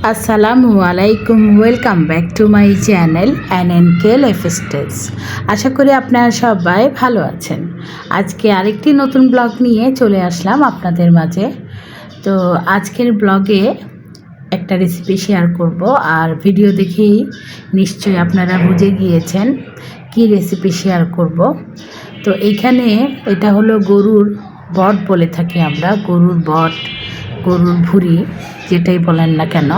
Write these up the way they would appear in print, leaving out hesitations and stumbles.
আসসালামু আলাইকুম, welcome back to my channel NNK lifestyles. আশা করি আপনারা সবাই ভালো আছেন। আজকে আরেকটি নতুন ব্লগ নিয়ে চলে আসলাম আপনাদের মাঝে। তো আজকের ব্লগে একটা রেসিপি শেয়ার করব, আর ভিডিও দেখেই নিশ্চয়ই আপনারা বুঝে গিয়েছেন কি রেসিপি শেয়ার করব। তো এইখানে এটা হলো গরুর বট বলে থাকি আমরা, গরুর বট, গরুর ভুঁড়ি, যেটাই বলেন না কেন।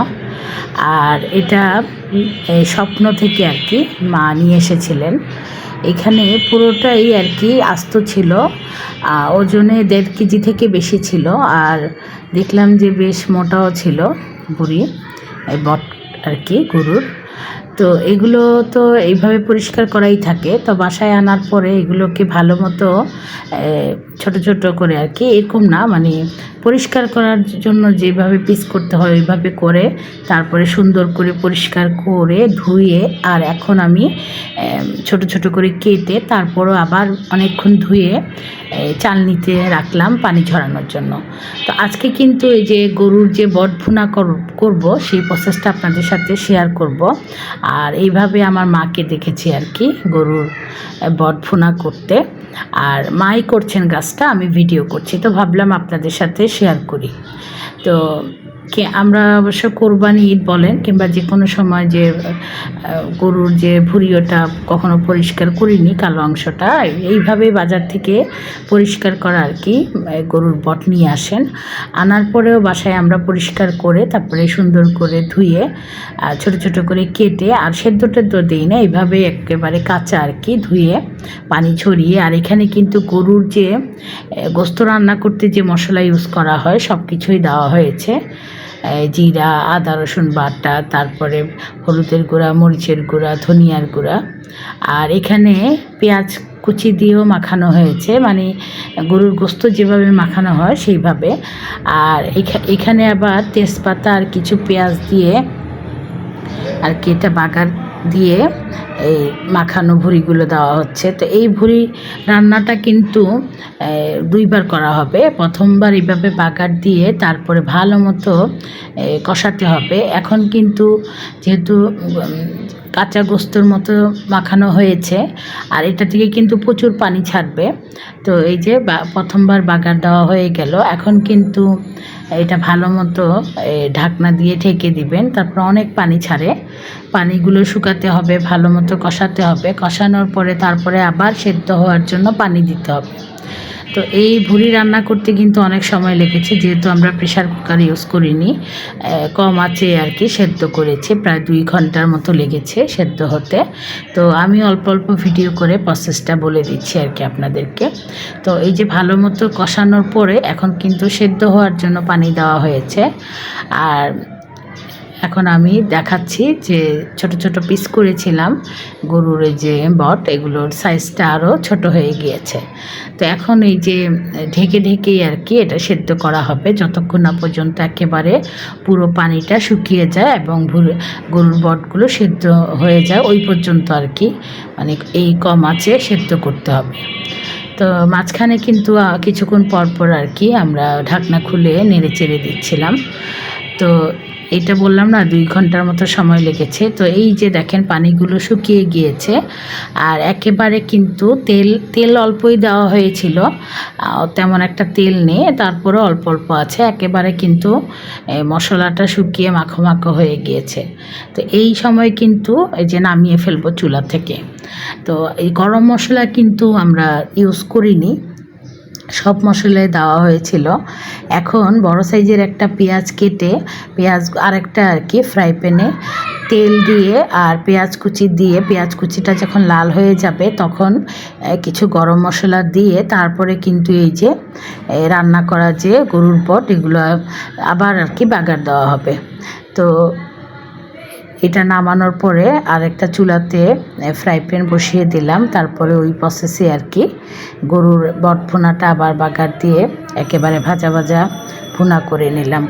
আর এটা স্বপ্ন থেকে আর কি মা নিয়ে এসেছিলেন। এখানে পুরোটাই আর কি আস্ত ছিল, ওজনে 1.5 কেজি থেকে বেশি ছিল। আর দেখলাম যে বেশ মোটাও ছিল বুড়ি, বট আর কি গরুর। তো এগুলো তো এইভাবে পরিষ্কার করাই থাকে। তো বাসায় আনার পরে এগুলোকে ভালো মতো ছোট ছোট করে আর কি, এরকম না মানে পরিষ্কার করার জন্য যেভাবে পিস করতে হয় ওইভাবে করে তারপরে সুন্দর করে পরিষ্কার করে ধুয়ে, আর এখন আমি ছোট ছোট করে কেটে তারপরও আবার অনেকক্ষণ ধুয়ে চালনিতে রাখলাম পানি ঝরানোর জন্য। তো আজকে কিন্তু এই যে গরুর যে বট ভুনা করব সেই প্রসেসটা আপনাদের সাথে শেয়ার করব। আর এইভাবে আমার মাকে দেখেছি আর কি গরুর বট ভুনা করতে, আর মাই করছেন গাছটা, আমি ভিডিও করছি, তো ভাবলাম আপনাদের সাথে শেয়ার করি। তো আমরা অবশ্য কোরবানি ঈদ বলেন কিংবা যে কোনো সময় যে গরুর যে ভুঁড়িটা কখনো পরিষ্কার করিনি, কালো অংশটা এইভাবে বাজার থেকে পরিষ্কার করা আর কি গরুর বট নিয়ে আসেন। আনার পরেও বাসায় আমরা পরিষ্কার করে তারপরে সুন্দর করে ধুয়ে ছোট ছোট করে কেটে, আর সেদ্ধ টেদ্ধ দিই না, এইভাবে একেবারে কাঁচা আর কি ধুয়ে পানি ছড়িয়ে। আর এখানে কিন্তু গরুর যে গোস্ত রান্না করতে যে মশলা ইউজ করা হয় সব কিছুই দেওয়া হয়েছে, জিরা, আদা রসুন বাটা, তারপরে হলুদের গুঁড়া, মরিচের গুঁড়া, ধনিয়ার গুঁড়া, আর এখানে পেঁয়াজ কুচি দিয়েও মাখানো হয়েছে, মানে গরুর গোস্ত যেভাবে মাখানো হয় সেইভাবে। আর এখানে আবার তেজপাতা আর কিছু পেঁয়াজ দিয়ে আর কি এটা বাগার দিয়ে এই মাখানো ভুঁড়িগুলো দেওয়া হচ্ছে। তো এই ভুঁড়ি রান্নাটা কিন্তু 2বার করা হবে। প্রথমবার এইভাবে বাগার দিয়ে তারপরে ভালো মতো কষাতে হবে। এখন কিন্তু যেহেতু কাঁচা গোস্তর মতো মাখানো হয়েছে, আর এটা থেকে কিন্তু প্রচুর পানি ছাড়বে। তো এই যে প্রথমবার বাগার দেওয়া হয়ে গেল, এখন কিন্তু এটা ভালো মতো ঢাকনা দিয়ে ঢেকে দিবেন, তারপর অনেক পানি ছাড়ে, পানিগুলো শুকাতে হবে, ভালো মতো কষাতে হবে, কষানোর পরে তারপরে আবার সেদ্ধ হওয়ার জন্য পানি দিতে হবে। তো এই ভুঁড়ি রান্না করতে কিন্তু অনেক সময় লেগেছে, যেহেতু আমরা প্রেশার কুকার ইউজ করিনি, কম আঁচে আর কি সেদ্ধ করেছে, প্রায় 2 ঘন্টার মতো লেগেছে সেদ্ধ হতে। তো আমি অল্প অল্প ভিডিও করে প্রসেসটা বলে দিচ্ছি আর কি আপনাদেরকে। তো এই যে ভালো মতো কষানোর পরে এখন কিন্তু সেদ্ধ হওয়ার জন্য পানি দেওয়া হয়েছে। আর এখন আমি দেখাচ্ছি যে ছোট ছোট পিস করেছিলাম গরুর এই যে বট, এগুলোর সাইজটা আরও ছোট হয়ে গিয়েছে। তো এখন এই যে ঢেকে ঢেকেই আর কি এটা সেদ্ধ করা হবে যতক্ষণ না পর্যন্ত একেবারে পুরো পানিটা শুকিয়ে যায় এবং গরুর বটগুলো সেদ্ধ হয়ে যায়, ওই পর্যন্ত আর কি, মানে এই কম আঁচে সেদ্ধ করতে হবে। তো মাঝখানে কিন্তু কিছুক্ষণ পর পর আর কি আমরা ঢাকনা খুলে নেড়ে চেড়ে দিচ্ছিলাম। তো এটা বললাম না 2 ঘন্টার মতো সময় লেগেছে। তো এই যে দেখেন পানিগুলো শুকিয়ে গিয়েছে, আর একেবারে কিন্তু তেল অল্পই দেওয়া হয়েছিল, তেমন একটা তেল নেই, তারপরে অল্প অল্প আছে, একেবারে কিন্তু মশলাটা শুকিয়ে মাখো মাখো হয়ে গিয়েছে। তো এই সময় কিন্তু এই যে নামিয়ে ফেলবো চুলা থেকে। তো এই গরম মশলা কিন্তু আমরা ইউজ করিনি, সব মশলাই দেওয়া হয়েছিল। এখন বড় সাইজের একটা পেঁয়াজ কেটে, পেঁয়াজ আরেকটা আর কি ফ্রাই প্যানে তেল দিয়ে আর পেঁয়াজ কুচি দিয়ে, পেঁয়াজ কুচিটা যখন লাল হয়ে যাবে তখন কিছু গরম মশলা দিয়ে তারপরে কিন্তু এই যে রান্না করা যে গরুর বট এগুলো আবার আর কি বাগার দেওয়া হবে। তো এটা নামানোর পরে আরেকটা চুলাতে ফ্রাই প্যান বসিয়ে দিলাম, তারপরে ওই প্রসেসে আর কি গরুর বট ভুনাটা আবার বাগার দিয়ে একেবারে ভাজা ভাজা ভুনা করে নিলাম।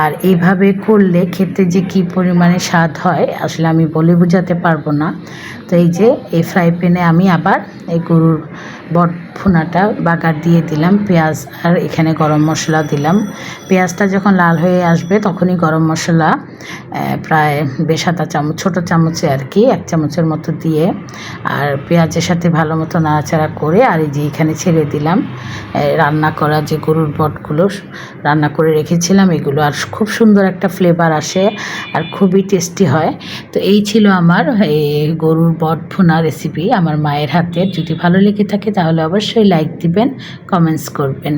আর এইভাবে করলে খেতে যে কী পরিমাণে স্বাদ হয় আসলে আমি বলে বোঝাতে পারবো না। তো এই যে এই ফ্রাই প্যানে আমি আবার এই গরুর বট ভুনাটা বাগার দিয়ে দিলাম পেঁয়াজ আর এখানে গরম মশলা দিলাম। পেঁয়াজটা যখন লাল হয়ে আসবে তখনই গরম মশলা প্রায় 2-7 চামচ, ছোটো চামচে আর কি 1 চামচের মতো দিয়ে আর পেঁয়াজের সাথে ভালো মতো নাড়াচাড়া করে আর এই যে এখানে ছেড়ে দিলাম রান্না করা যে গরুর বটগুলো রান্না করে রেখেছিলাম এগুলো। আর খুব সুন্দর একটা ফ্লেভার আসে আর খুবই টেস্টি হয়। তো এই ছিল আমার গরুর বট ভুনা রেসিপি আমার মায়ের হাতের। যদি ভালো লেগে থাকে তাহলে অবশ্যই লাইক দিবেন, কমেন্টস করবেন।